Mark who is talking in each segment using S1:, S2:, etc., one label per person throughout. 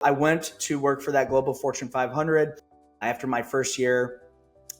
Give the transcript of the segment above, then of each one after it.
S1: I went to work for that global Fortune 500. After my first year,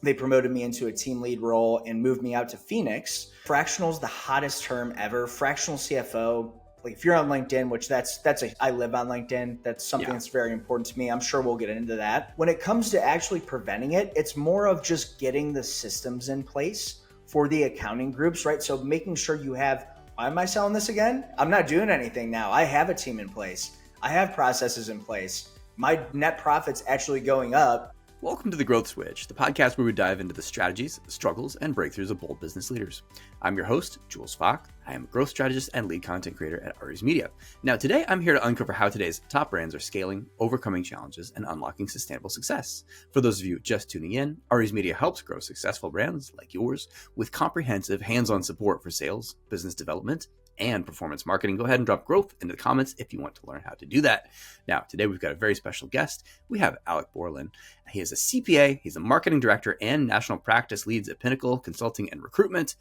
S1: they promoted me into a team lead role and moved me out to Phoenix. Fractional is the hottest term ever. Fractional CFO. Like if you're on LinkedIn, which I live on LinkedIn. That's something that's very important to me. I'm sure we'll get into that. When it comes to actually preventing it, it's more of just getting the systems in place for the accounting groups, right? So making sure you have, why am I selling this again? I'm not doing anything now. I have a team in place. I have processes in place. My net profit's actually going up.
S2: Welcome to The Growth Switch, the podcast where we dive into the strategies, struggles, and breakthroughs of bold business leaders. I'm your host, Jules. I am a growth strategist and lead content creator at Aries Media. Now, today I'm here to uncover how today's top brands are scaling, overcoming challenges, and unlocking sustainable success. For those of you just tuning in, Aries Media helps grow successful brands like yours with comprehensive hands-on support for sales, business development, and performance marketing. Go ahead and drop growth into the comments if you want to learn how to do that. Now, today we've got a very special guest. We have Alec Borland. He is a CPA, he's a marketing director and national practice leads at Pinnacle Consulting and Recruitment,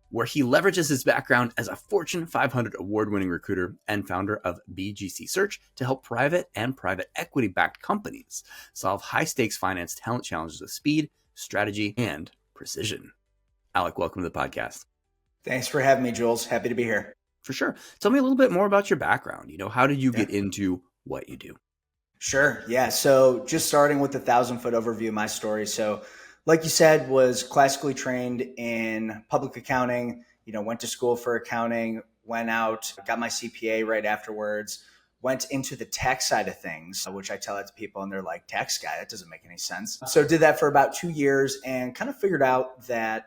S2: where he leverages his background as a Fortune 500 award-winning recruiter and founder of BGC Search to help private and private equity-backed companies solve high-stakes finance talent challenges with speed, strategy, and precision. Alec, welcome to the podcast.
S1: Thanks for having me, Jules. Happy to be here.
S2: For sure. Tell me a little bit more about your background. How did you get into what you do?
S1: Sure. Yeah. So just starting with the 1,000-foot overview of my story. So like you said, was classically trained in public accounting, went to school for accounting, went out, got my CPA right afterwards, went into the tax side of things, which I tell that to people and they're like, tax guy, that doesn't make any sense. So did that for about 2 years and kind of figured out that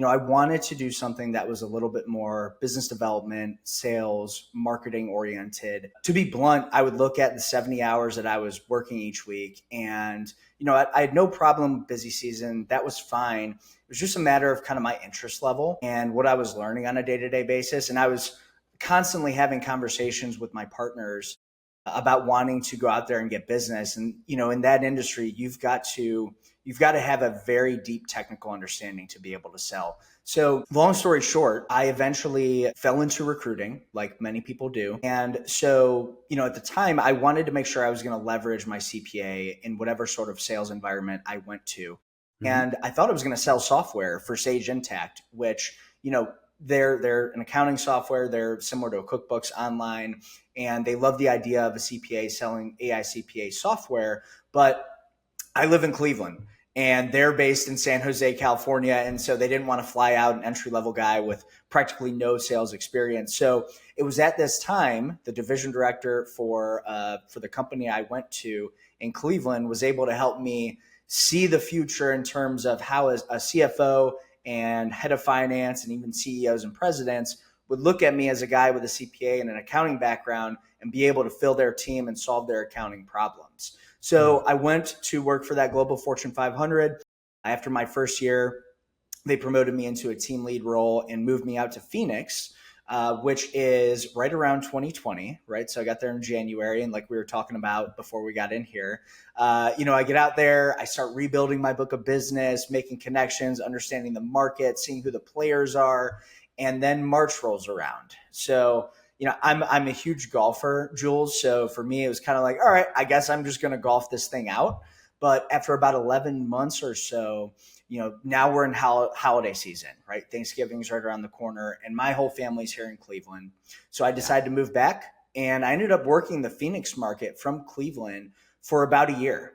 S1: I wanted to do something that was a little bit more business development, sales, marketing oriented. To be blunt, I would look at the 70 hours that I was working each week and, I had no problem with busy season. That was fine. It was just a matter of kind of my interest level and what I was learning on a day-to-day basis. And I was constantly having conversations with my partners about wanting to go out there and get business. And, in that industry, you've got to have a very deep technical understanding to be able to sell. So long story short, I eventually fell into recruiting like many people do. And so, at the time I wanted to make sure I was going to leverage my CPA in whatever sort of sales environment I went to. Mm-hmm. And I thought I was going to sell software for Sage Intacct, which, they're an accounting software. They're similar to a QuickBooks Online, and they love the idea of a CPA selling AI CPA software. But I live in Cleveland and they're based in San Jose, California. And so they didn't want to fly out an entry-level guy with practically no sales experience. So it was at this time, the division director for the company I went to in Cleveland was able to help me see the future in terms of how a CFO and head of finance and even CEOs and presidents would look at me as a guy with a CPA and an accounting background and be able to fill their team and solve their accounting problems. So I went to work for that global Fortune 500. After my first year, they promoted me into a team lead role and moved me out to Phoenix, which is right around 2020, right? So I got there in January, and like we were talking about before we got in here, I get out there, I start rebuilding my book of business, making connections, understanding the market, seeing who the players are, and then March rolls around. So I'm a huge golfer, Jules. So for me, it was kind of like, all right, I guess I'm just going to golf this thing out. But after about 11 months or so, now we're in holiday season, right? Thanksgiving's right around the corner and my whole family's here in Cleveland. So I decided to move back and I ended up working the Phoenix market from Cleveland for about a year.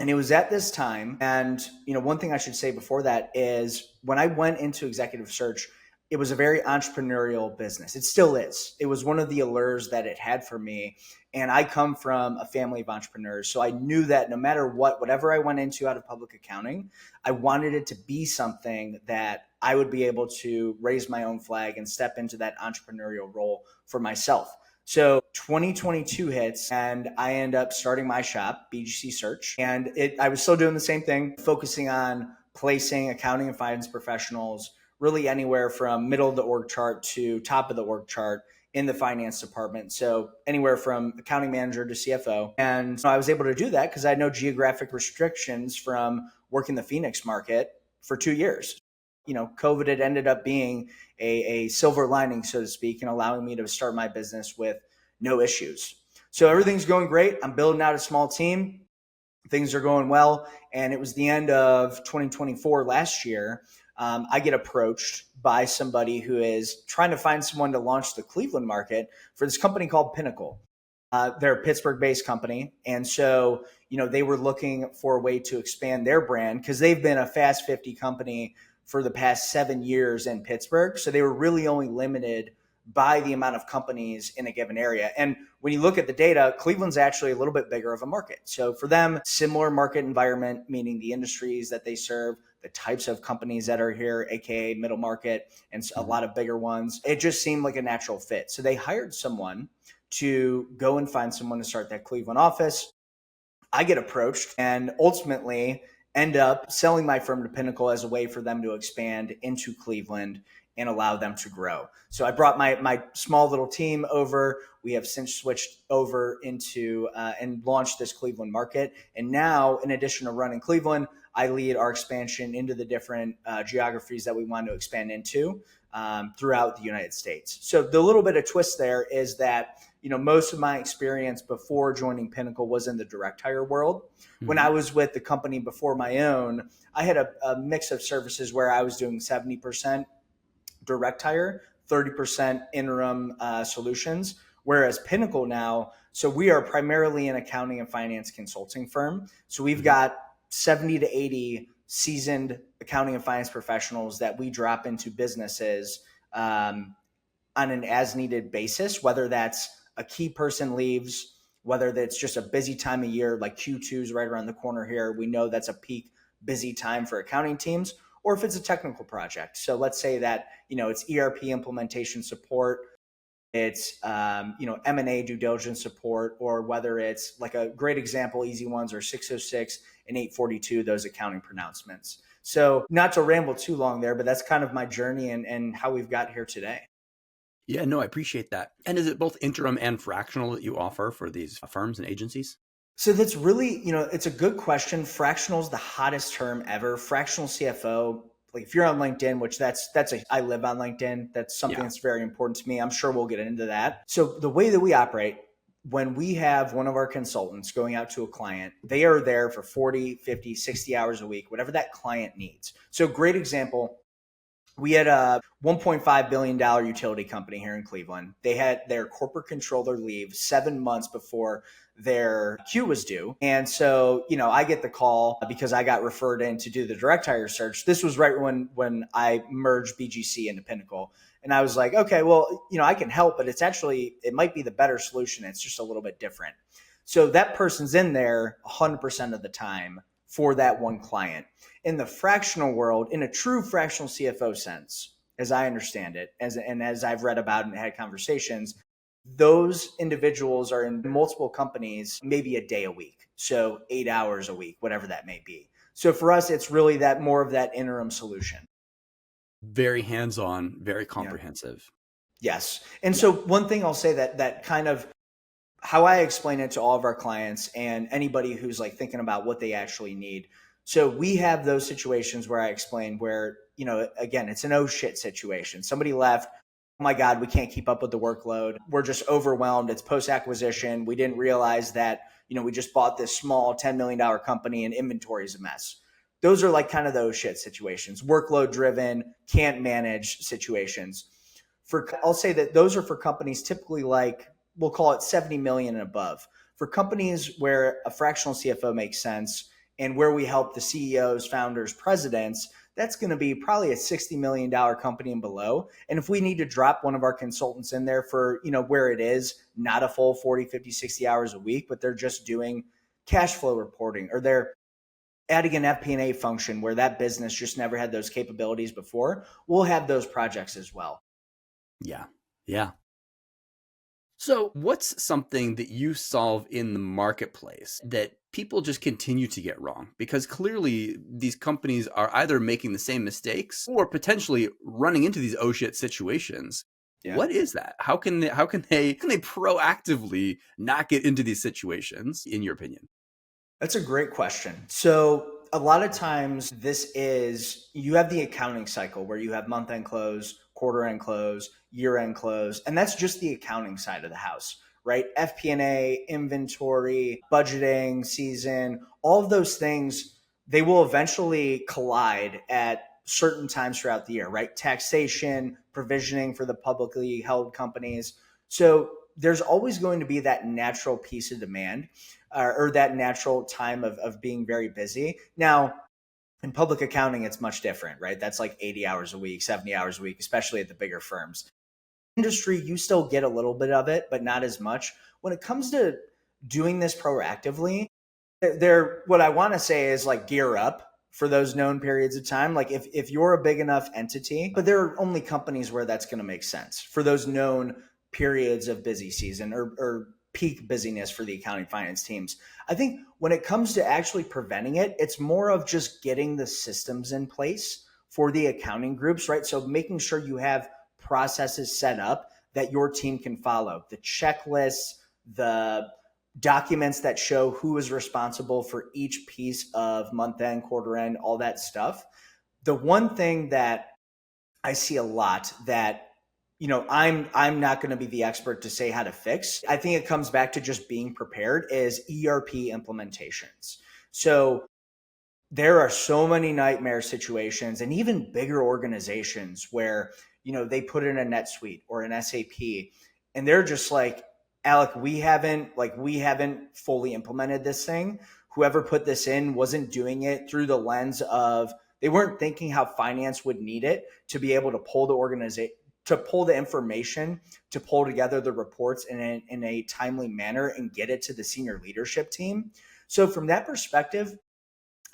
S1: And it was at this time. And, one thing I should say before that is when I went into executive search, it was a very entrepreneurial business. It still is. It was one of the allures that it had for me. And I come from a family of entrepreneurs. So I knew that no matter whatever I went into out of public accounting, I wanted it to be something that I would be able to raise my own flag and step into that entrepreneurial role for myself. So 2022 hits and I end up starting my shop, BGC Search. And I was still doing the same thing, focusing on placing accounting and finance professionals really anywhere from middle of the org chart to top of the org chart in the finance department. So anywhere from accounting manager to CFO. And I was able to do that because I had no geographic restrictions from working the Phoenix market for 2 years. COVID had ended up being a silver lining, so to speak, and allowing me to start my business with no issues. So everything's going great. I'm building out a small team. Things are going well. And it was the end of 2024 last year. I get approached by somebody who is trying to find someone to launch the Cleveland market for this company called Pinnacle. They're a Pittsburgh-based company. And so, they were looking for a way to expand their brand because they've been a Fast 50 company for the past 7 years in Pittsburgh. So they were really only limited by the amount of companies in a given area. And when you look at the data, Cleveland's actually a little bit bigger of a market. So for them, similar market environment, meaning the industries that they serve, the types of companies that are here, AKA middle market, and a lot of bigger ones. It just seemed like a natural fit. So they hired someone to go and find someone to start that Cleveland office. I get approached and ultimately end up selling my firm to Pinnacle as a way for them to expand into Cleveland and allow them to grow. So I brought my small little team over. We have since switched over into and launched this Cleveland market. And now, in addition to running Cleveland, I lead our expansion into the different geographies that we want to expand into throughout the United States. So the little bit of twist there is that, most of my experience before joining Pinnacle was in the direct hire world. Mm-hmm. When I was with the company before my own, I had a mix of services where I was doing 70% direct hire, 30% interim solutions. Whereas Pinnacle now, so we are primarily an accounting and finance consulting firm. So we've got 70 to 80 seasoned accounting and finance professionals that we drop into businesses on an as needed basis, whether that's a key person leaves, whether that's just a busy time of year, like Q2 is right around the corner here. We know that's a peak busy time for accounting teams, or if it's a technical project. So let's say that, it's ERP implementation support, it's, M&A due diligence support, or whether it's like a great example, easy ones are 606 and 842, those accounting pronouncements. So not to ramble too long there, but that's kind of my journey and how we've got here today.
S2: Yeah, no, I appreciate that. And is it both interim and fractional that you offer for these firms and agencies?
S1: So that's really, it's a good question. Fractional is the hottest term ever. Fractional CFO, like if you're on LinkedIn, which I live on LinkedIn. That's something that's very important to me. I'm sure we'll get into that. So the way that we operate, when we have one of our consultants going out to a client, they are there for 40, 50, 60 hours a week, whatever that client needs. So great example. We had a $1.5 billion utility company here in Cleveland. They had their corporate controller leave 7 months before their queue was due. And so, I get the call because I got referred in to do the direct hire search. This was right when I merged BGC into Pinnacle. And I was like, okay, well, I can help, but it might be the better solution. It's just a little bit different. So that person's in there 100% of the time for that one client. In the fractional world, in a true fractional CFO sense, as I understand it, as I've read about and had conversations, those individuals are in multiple companies, maybe a day a week. So 8 hours a week, whatever that may be. So for us, it's really that more of that interim solution.
S2: Very hands-on, very comprehensive.
S1: Yeah. Yes. And so one thing I'll say that kind of how I explain it to all of our clients and anybody who's like thinking about what they actually need. So we have those situations where I explain where, again, it's an oh shit situation. Somebody left. Oh my God, we can't keep up with the workload. We're just overwhelmed. It's post-acquisition. We didn't realize that, we just bought this small $10 million company and inventory is a mess. Those are like kind of those shit situations, workload driven, can't manage situations. I'll say that those are for companies typically like, we'll call it 70 million and above. For companies where a fractional CFO makes sense and where we help the CEOs, founders, presidents, that's going to be probably a $60 million company and below. And if we need to drop one of our consultants in there for, where it is not a full 40, 50, 60 hours a week, but they're just doing cash flow reporting, or they're adding an FP&A function where that business just never had those capabilities before, we'll have those projects as well.
S2: Yeah. Yeah. So what's something that you solve in the marketplace that people just continue to get wrong? Because clearly these companies are either making the same mistakes or potentially running into these oh shit situations. Yeah. What is that? How can they proactively not get into these situations, in your opinion?
S1: That's a great question. So a lot of times you have the accounting cycle where you have month-end close, quarter-end close, year-end close, and that's just the accounting side of the house, right? FP&A, inventory, budgeting, season, all of those things, they will eventually collide at certain times throughout the year, right? Taxation, provisioning for the publicly held companies. So there's always going to be that natural piece of demand or that natural time of being very busy. Now, in public accounting, it's much different, right? That's like 80 hours a week, 70 hours a week, especially at the bigger firms. Industry, you still get a little bit of it, but not as much. When it comes to doing this proactively, what I want to say is like gear up for those known periods of time. Like if you're a big enough entity, but there are only companies where that's going to make sense for those known periods of busy season or peak busyness for the accounting finance teams. I think when it comes to actually preventing it, it's more of just getting the systems in place for the accounting groups, right? So making sure you have processes set up that your team can follow, the checklists, the documents that show who is responsible for each piece of month end, quarter end, all that stuff. The one thing that I see a lot that I'm not going to be the expert to say how to fix. I think it comes back to just being prepared is ERP implementations. So there are so many nightmare situations and even bigger organizations where, they put in a NetSuite or an SAP and they're just like, Alec, we haven't fully implemented this thing. Whoever put this in wasn't doing it through the lens of, they weren't thinking how finance would need it to be able to pull the organization, to pull the information, to pull together the reports in a timely manner and get it to the senior leadership team. So from that perspective,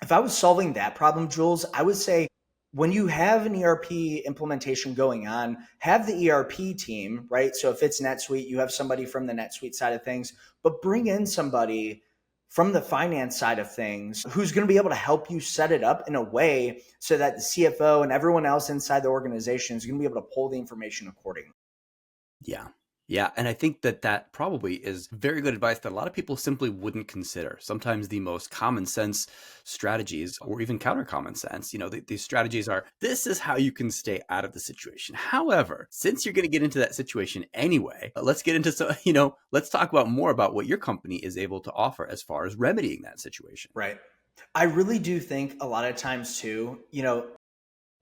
S1: if I was solving that problem, Jules, I would say when you have an ERP implementation going on, have the ERP team, right? So if it's NetSuite, you have somebody from the NetSuite side of things, but bring in somebody from the finance side of things who's going to be able to help you set it up in a way so that the CFO and everyone else inside the organization is going to be able to pull the information accordingly.
S2: Yeah. Yeah. And I think that probably is very good advice that a lot of people simply wouldn't consider. Sometimes the most common sense strategies, or even counter common sense, these strategies are, this is how you can stay out of the situation. However, since you're going to get into that situation anyway, let's get into, let's talk about more about what your company is able to offer as far as remedying that situation.
S1: Right. I really do think a lot of times too,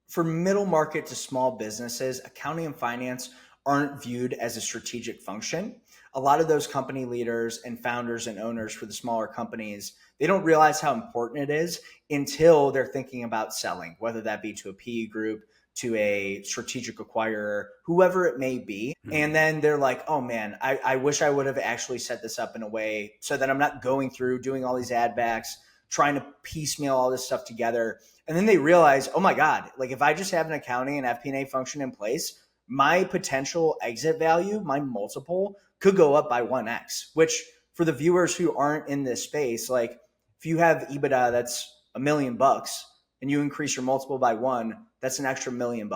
S1: for middle market to small businesses, accounting and finance aren't viewed as a strategic function. A lot of those company leaders and founders and owners for the smaller companies, they don't realize how important it is until they're thinking about selling, whether that be to a PE group, to a strategic acquirer, whoever it may be. Mm-hmm. And then they're like, oh man, I wish I would have actually set this up in a way so that I'm not going through doing all these ad backs, trying to piecemeal all this stuff together. And then they realize, oh my God, like if I just have an accounting and FP&A function in place, my potential exit value, my multiple could go up by 1x, which for the viewers who aren't in this space, like if you have EBITDA that's $1 million and you increase your multiple by 1, that's an extra $1 million,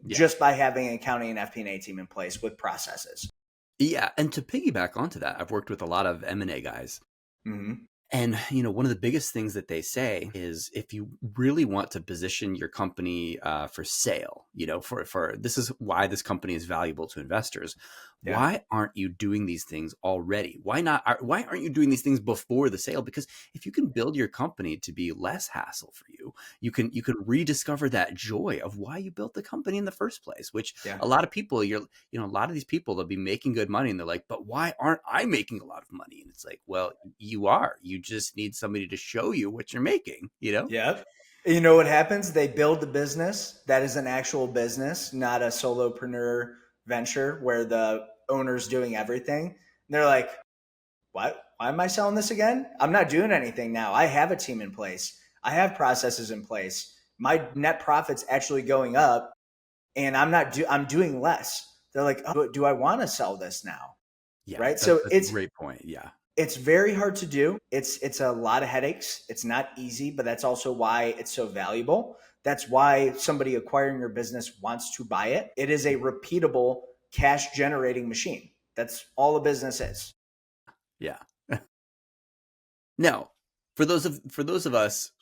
S1: just by having an accounting and FP&A team in place with processes.
S2: Yeah. And to piggyback onto that, I've worked with a lot of M&A guys. Mm-hmm. And, one of the biggest things that they say is if you really want to position your company for sale, for this is why this company is valuable to investors. Yeah. Why aren't you doing these things already? Why aren't you doing these things before the sale? Because if you can build your company to be less hassle for you, you can rediscover that joy of why you built the company in the first place, which a lot of people, a lot of these people, they'll be making good money and they're like, but why aren't I making a lot of money? And it's like, well, you are. You just need somebody to show you what you're making,
S1: Yeah. You know what happens? They build the business that is an actual business, not a solopreneur venture where the owner's doing everything. And they're like, what? Why am I selling this again? I'm not doing anything now. I have a team in place. I have processes in place. My net profit's actually going up and I'm doing less. They're like, oh, do I want to sell this now?
S2: Yeah.
S1: Right. So it's
S2: a great point. Yeah.
S1: It's very hard to do. It's a lot of headaches. It's not easy, but that's also why it's so valuable. That's why somebody acquiring your business wants to buy it. It is a repeatable cash generating machine. That's all a business is.
S2: Yeah. Now, for those of us,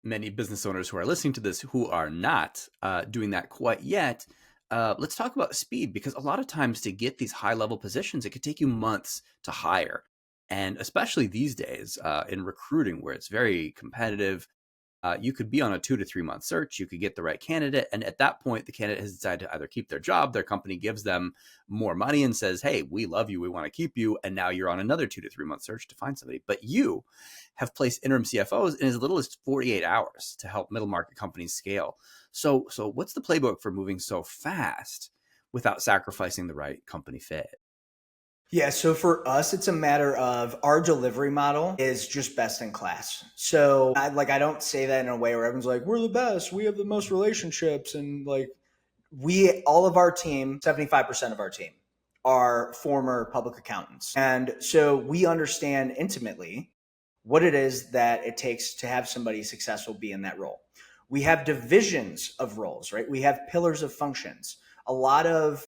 S2: many business owners who are listening to this who are not doing that quite yet, let's talk about speed, because a lot of times to get these high level positions, it could take you months to hire. And especially these days in recruiting, where it's very competitive, you could be on a 2 to 3 month search. You could get the right candidate. And at that point, the candidate has decided to either keep their job, their company gives them more money and says, hey, we love you, we want to keep you. And now you're on another 2 to 3 month search to find somebody. But you have placed interim CFOs in as little as 48 hours to help middle market companies scale. So what's the playbook for moving so fast without sacrificing the right company fit?
S1: Yeah, so for us, it's a matter of our delivery model is just best in class. So I don't say that in a way where everyone's like, we're the best, we have the most relationships. And like all of our team, 75% of our team are former public accountants. And so we understand intimately what it is that it takes to have somebody successful be in that role. We have divisions of roles, right? We have pillars of functions. A lot of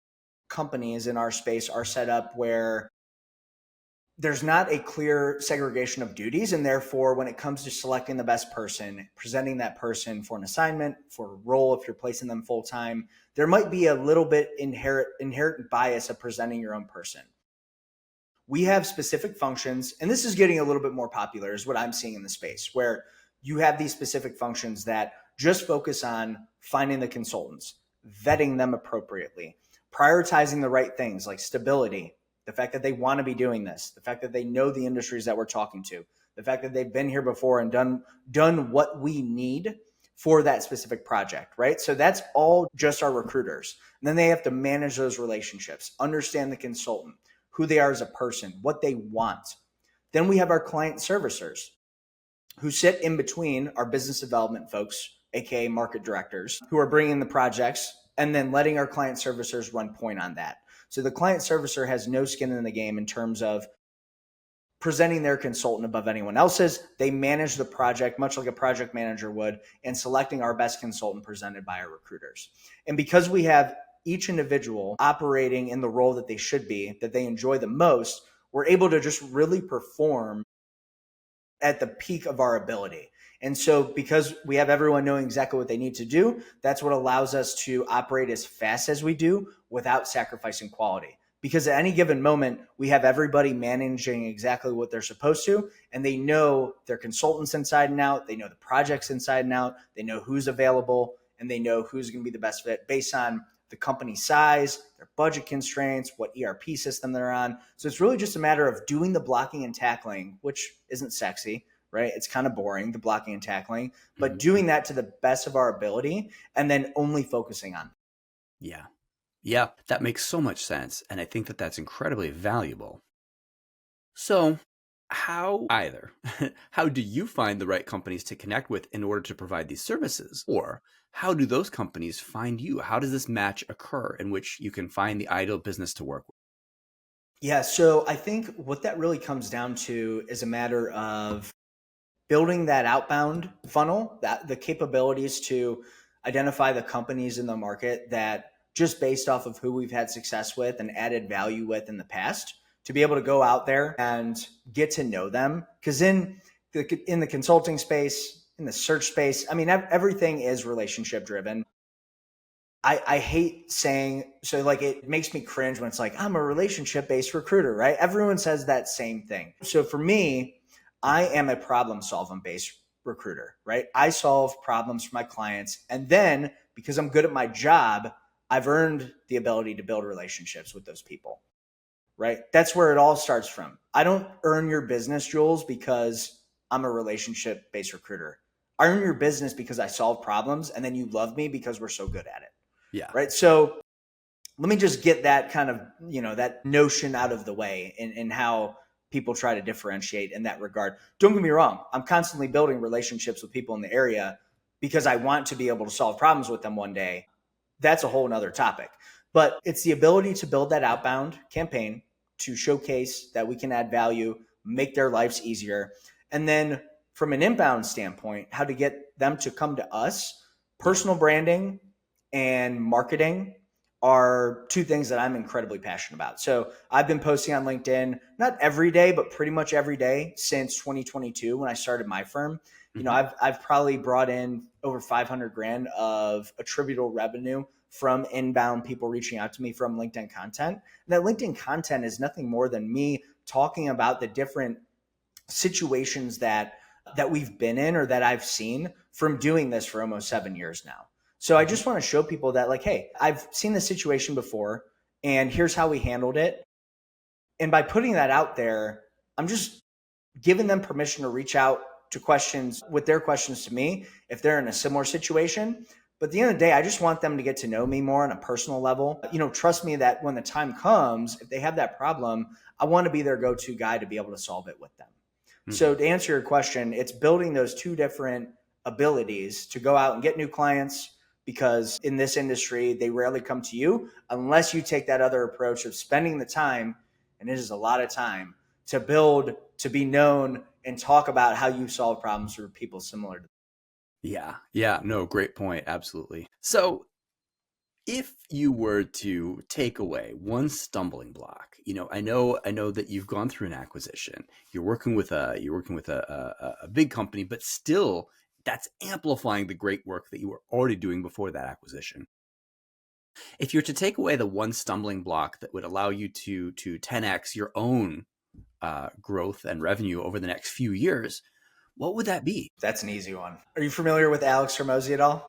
S1: companies in our space are set up where there's not a clear segregation of duties. And therefore, when it comes to selecting the best person, presenting that person for an assignment, for a role, if you're placing them full time, there might be a little bit inherent bias of presenting your own person. We have specific functions, and this is getting a little bit more popular, is what I'm seeing in the space, where you have these specific functions that just focus on finding the consultants, vetting them appropriately, prioritizing the right things like stability, the fact that they want to be doing this, the fact that they know the industries that we're talking to, the fact that they've been here before and done what we need for that specific project, right? So that's all just our recruiters. And then they have to manage those relationships, understand the consultant, who they are as a person, what they want. Then we have our client servicers who sit in between our business development folks, aka market directors, who are bringing the projects and then letting our client servicers run point on that. So the client servicer has no skin in the game in terms of presenting their consultant above anyone else's. They manage the project much like a project manager would, and selecting our best consultant presented by our recruiters. And because we have each individual operating in the role that they should be, that they enjoy the most, we're able to just really perform at the peak of our ability. And so because we have everyone knowing exactly what they need to do, that's what allows us to operate as fast as we do without sacrificing quality. Because at any given moment, we have everybody managing exactly what they're supposed to, and they know their consultants inside and out, they know the projects inside and out, they know who's available, and they know who's going to be the best fit based on the company size, their budget constraints, what ERP system they're on. So it's really just a matter of doing the blocking and tackling, which isn't sexy, right? It's kind of boring, the blocking and tackling, but doing that to the best of our ability and then only focusing on.
S2: Yeah. Yeah, that makes so much sense. And I think that that's incredibly valuable. So how do you find the right companies to connect with in order to provide these services? Or how do those companies find you? How does this match occur in which you can find the ideal business to work with?
S1: Yeah, so I think what that really comes down to is a matter of building that outbound funnel, that the capabilities to identify the companies in the market that just based off of who we've had success with and added value with in the past, to be able to go out there and get to know them. Because in the consulting space, in the search space, I mean, everything is relationship driven. I hate saying, so like it makes me cringe when it's like, I'm a relationship based recruiter, right? Everyone says that same thing. So for me, I am a problem solving based recruiter, right? I solve problems for my clients. And then because I'm good at my job, I've earned the ability to build relationships with those people, right? That's where it all starts from. I don't earn your business, Jules, because I'm a relationship based recruiter. I earn your business because I solve problems and then you love me because we're so good at it.
S2: Yeah.
S1: Right. So let me just get that kind of, that notion out of the way in how people try to differentiate in that regard. Don't get me wrong. I'm constantly building relationships with people in the area because I want to be able to solve problems with them one day. That's a whole nother topic, but it's the ability to build that outbound campaign to showcase that we can add value, make their lives easier. And then from an inbound standpoint, how to get them to come to us. Personal branding and marketing are two things that I'm incredibly passionate about. So I've been posting on LinkedIn, not every day, but pretty much every day since 2022 when I started my firm. I've probably brought in over 500 grand of attributable revenue from inbound people reaching out to me from LinkedIn content. And that LinkedIn content is nothing more than me talking about the different situations that we've been in or that I've seen from doing this for almost 7 years now. So I just want to show people that like, hey, I've seen this situation before and here's how we handled it. And by putting that out there, I'm just giving them permission to reach out to questions with their questions to me if they're in a similar situation. But at the end of the day, I just want them to get to know me more on a personal level. Trust me that when the time comes, if they have that problem, I want to be their go-to guy to be able to solve it with them. Mm-hmm. So to answer your question, it's building those two different abilities to go out and get new clients, because in this industry, they rarely come to you unless you take that other approach of spending the time, and it is a lot of time, to build, to be known, and talk about how you solve problems for people similar to.
S2: Yeah. No, great point. Absolutely. So if you were to take away one stumbling block, I know that you've gone through an acquisition. You're working with a big company, but still that's amplifying the great work that you were already doing before that acquisition. If you're to take away the one stumbling block that would allow you to 10x your own growth and revenue over the next few years, what would that be?
S1: That's an easy one. Are you familiar with Alex Hormozi at all?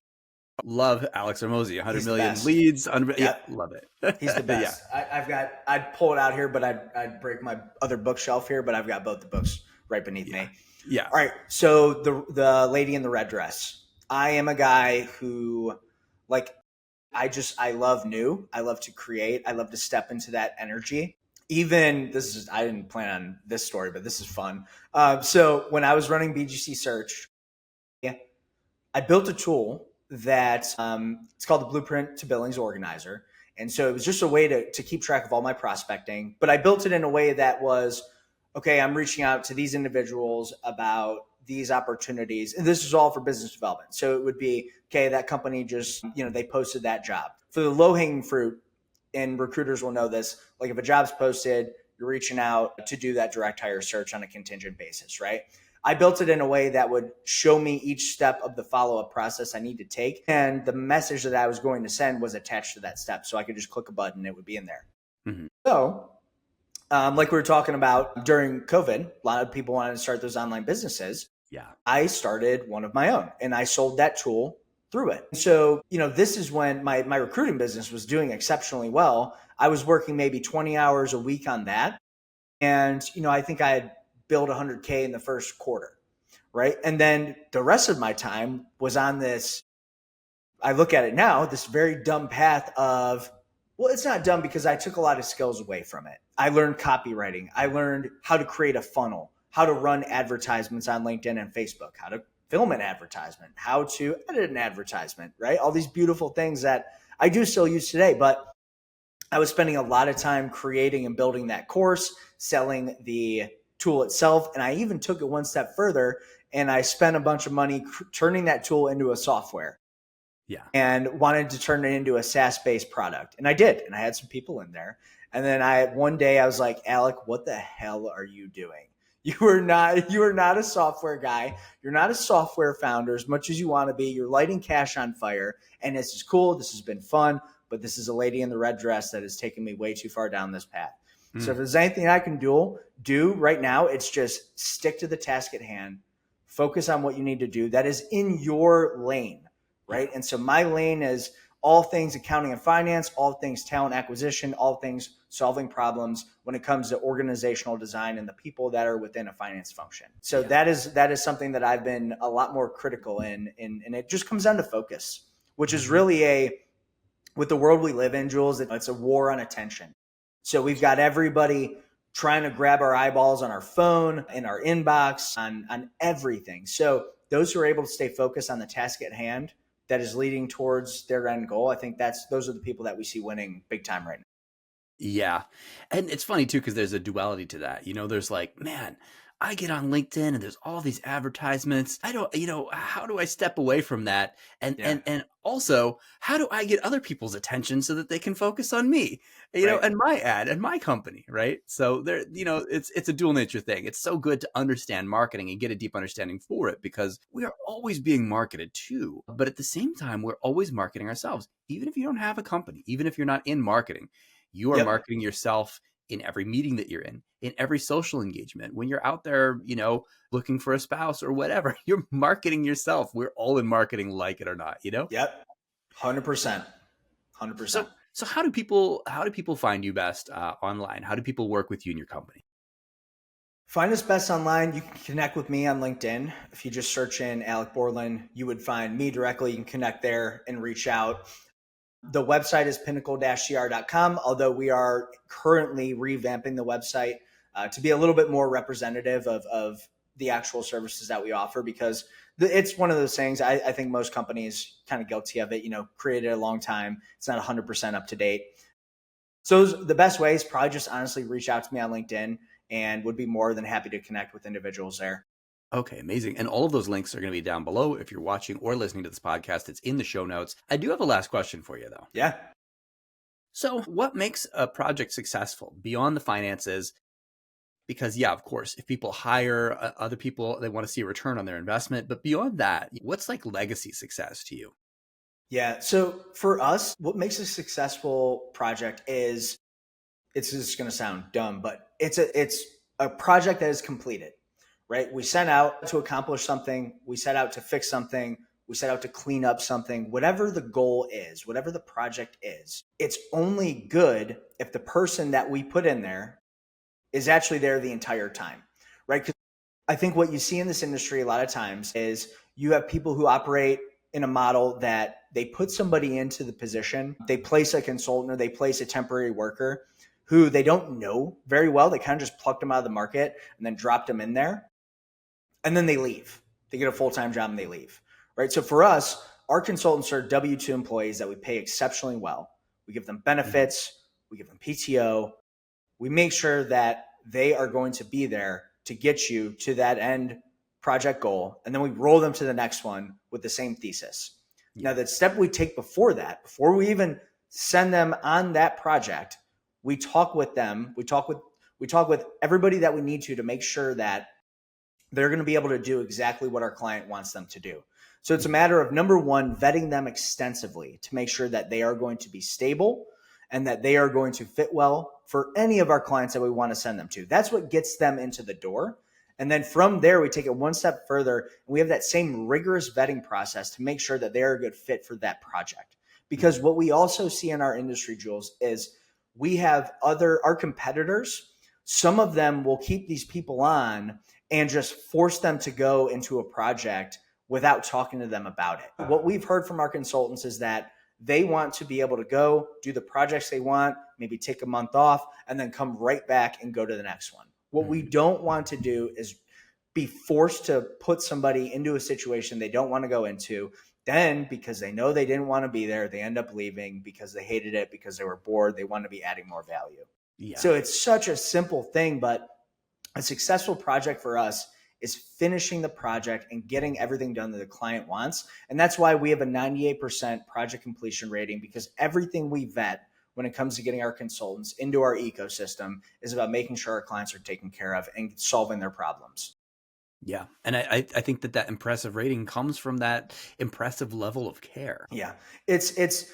S2: Love Alex Hormozi. 100 million leads. Yeah, love it.
S1: He's the best. Yeah. I'd pull it out here, but I'd break my other bookshelf here, but I've got both the books right beneath me.
S2: Yeah.
S1: All right. So the lady in the red dress. I am a guy who, I love new. I love to create. I love to step into that energy. Even I didn't plan on this story, but this is fun. So when I was running BGC Search, I built a tool that it's called the Blueprint to Billings Organizer. And so it was just a way to keep track of all my prospecting. But I built it in a way that was, okay, I'm reaching out to these individuals about these opportunities. And this is all for business development. So it would be, okay, that company just, they posted that job. For the low-hanging fruit, and recruiters will know this, like if a job's posted, you're reaching out to do that direct hire search on a contingent basis, right? I built it in a way that would show me each step of the follow-up process I need to take. And the message that I was going to send was attached to that step. So I could just click a button and it would be in there. Mm-hmm. So like we were talking about during COVID, a lot of people wanted to start those online businesses.
S2: Yeah.
S1: I started one of my own and I sold that tool through it. So, this is when my recruiting business was doing exceptionally well. I was working maybe 20 hours a week on that. And, I think I had built 100K in the first quarter, right? And then the rest of my time was on this, I look at it now, this very dumb path of, well, it's not dumb because I took a lot of skills away from it. I learned copywriting. I learned how to create a funnel, how to run advertisements on LinkedIn and Facebook, how to film an advertisement, how to edit an advertisement, right? All these beautiful things that I do still use today, but I was spending a lot of time creating and building that course, selling the tool itself. And I even took it one step further and I spent a bunch of money turning that tool into a software.
S2: Yeah.
S1: And wanted to turn it into a SaaS-based product. And I did. And I had some people in there. And then one day I was like, Alec, what the hell are you doing? You are not a software guy. You're not a software founder as much as you want to be. You're lighting cash on fire. And this is cool. This has been fun. But this is a lady in the red dress that has taken me way too far down this path. So if there's anything I can do right now, it's just stick to the task at hand. Focus on what you need to do. That is in your lane, right? And so my lane is all things accounting and finance, all things talent acquisition, all things solving problems when it comes to organizational design and the people that are within a finance function. So that is something that I've been a lot more critical in, and it just comes down to focus, which is really with the world we live in, Jules, it's a war on attention. So we've got everybody trying to grab our eyeballs on our phone, in our inbox, on everything. So those who are able to stay focused on the task at hand that is leading towards their end goal, I think those are the people that we see winning big time right now.
S2: Yeah. And it's funny too, because there's a duality to that. There's like, man, I get on LinkedIn and there's all these advertisements. I don't, how do I step away from that?
S1: Yeah.
S2: And also, how do I get other people's attention so that they can focus on me,
S1: Right.
S2: and my ad and my company, right? So there, it's a dual nature thing. It's so good to understand marketing and get a deep understanding for it, because we are always being marketed to, but at the same time, we're always marketing ourselves. Even if you don't have a company, even if you're not in marketing, you are
S1: Yep.
S2: marketing yourself in every meeting that you're in every social engagement. When you're out there, looking for a spouse or whatever, you're marketing yourself. We're all in marketing, like it or not.
S1: Yep. 100%. 100%.
S2: So how do people find you best online? How do people work with you in your company?
S1: Find us best online. You can connect with me on LinkedIn. If you just search in Alec Borland, you would find me directly. You can connect there and reach out. The website is pinnacle-cr.com, although we are currently revamping the website to be a little bit more representative of the actual services that we offer, because it's one of those things. I think most companies kind of guilty of it, created a long time. It's not 100% up to date. So the best way is probably just honestly reach out to me on LinkedIn, and would be more than happy to connect with individuals there.
S2: Okay, amazing. And all of those links are going to be down below. If you're watching or listening to this podcast, it's in the show notes. I do have a last question for you, though.
S1: Yeah.
S2: So what makes a project successful beyond the finances? Because, yeah, of course, if people hire other people, they want to see a return on their investment. But beyond that, what's like legacy success to you?
S1: Yeah. So for us, what makes a successful project is, it's just going to sound dumb, but it's a project that is completed, right? We set out to accomplish something. We set out to fix something. We set out to clean up something. Whatever the goal is, whatever the project is, it's only good if the person that we put in there is actually there the entire time, right? Because I think what you see in this industry a lot of times is you have people who operate in a model that they put somebody into the position, they place a consultant or they place a temporary worker who they don't know very well. They kind of just plucked them out of the market and then dropped them in there. And then they leave. They get a full-time job and they leave, right? So for us, our consultants are W-2 employees that we pay exceptionally well. We give them benefits, we give them PTO. We make sure that they are going to be there to get you to that end project goal. And then we roll them to the next one with the same thesis. Now, the step we take before that, before we even send them on that project, we talk with them. We talk with everybody that we need to make sure that they're going to be able to do exactly what our client wants them to do. So it's a matter of, number one, vetting them extensively to make sure that they are going to be stable and that they are going to fit well for any of our clients that we want to send them to. That's what gets them into the door. And then from there, we take it one step further, and we have that same rigorous vetting process to make sure that they are a good fit for that project. Because what we also see in our industry, Jules, is we have our competitors. Some of them will keep these people on and just force them to go into a project without talking to them about it. What we've heard from our consultants is that they want to be able to go do the projects they want, maybe take a month off, and then come right back and go to the next one. What we don't want to do is be forced to put somebody into a situation they don't want to go into. Then, because they know they didn't want to be there, they end up leaving because they hated it, because they were bored. They want to be adding more value.
S2: Yeah.
S1: So it's such a simple thing, but a successful project for us is finishing the project and getting everything done that the client wants. And that's why we have a 98% project completion rating, because everything we vet when it comes to getting our consultants into our ecosystem is about making sure our clients are taken care of and solving their problems.
S2: Yeah. And I think that impressive rating comes from that impressive level of care.
S1: Yeah. It's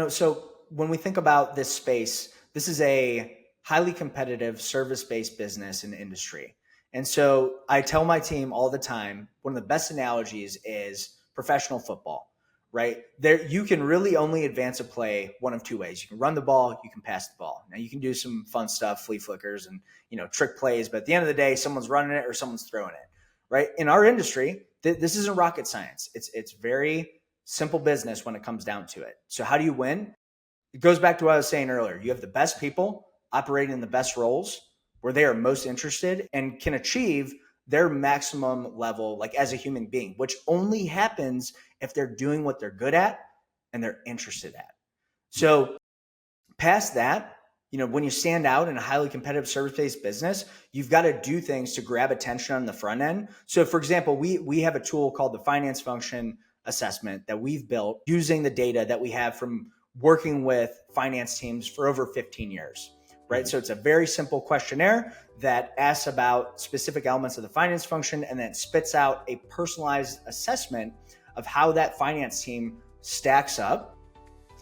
S1: so when we think about this space, this is a highly competitive service-based business and industry. And so I tell my team all the time, one of the best analogies is professional football, right? There, you can really only advance a play one of two ways. You can run the ball, you can pass the ball. Now you can do some fun stuff, flea flickers and, trick plays, but at the end of the day, someone's running it or someone's throwing it, right? In our industry, this isn't rocket science. It's very simple business when it comes down to it. So how do you win? It goes back to what I was saying earlier. You have the best people operating in the best roles where they are most interested and can achieve their maximum level, like as a human being, which only happens if they're doing what they're good at and they're interested at. So past that, when you stand out in a highly competitive service-based business, you've got to do things to grab attention on the front end. So for example, we have a tool called the finance function assessment that we've built using the data that we have from working with finance teams for over 15 years, right? So it's a very simple questionnaire that asks about specific elements of the finance function and then spits out a personalized assessment of how that finance team stacks up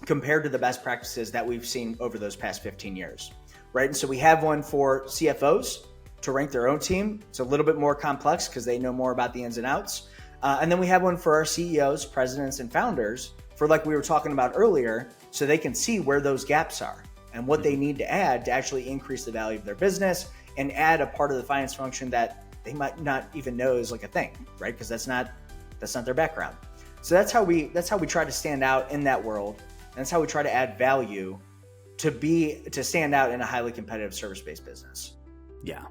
S1: compared to the best practices that we've seen over those past 15 years, right? And so we have one for CFOs to rank their own team. It's a little bit more complex because they know more about the ins and outs. And then we have one for our CEOs, presidents, and founders for, like we were talking about earlier, so they can see where those gaps are and what they need to add to actually increase the value of their business and add a part of the finance function that they might not even know is like a thing, right? Because that's not their background. So that's how we try to stand out in that world. And that's how we try to add value to stand out in a highly competitive service-based business.
S2: Yeah.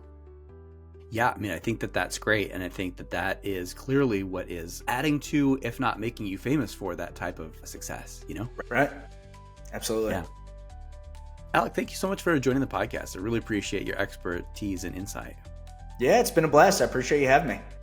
S2: Yeah, I mean, I think that that's great. And I think that that is clearly what is adding to, if not making you famous for, that type of success,
S1: Right. Absolutely.
S2: Yeah. Alec, thank you so much for joining the podcast. I really appreciate your expertise and insight.
S1: Yeah, it's been a blast. I appreciate you having me.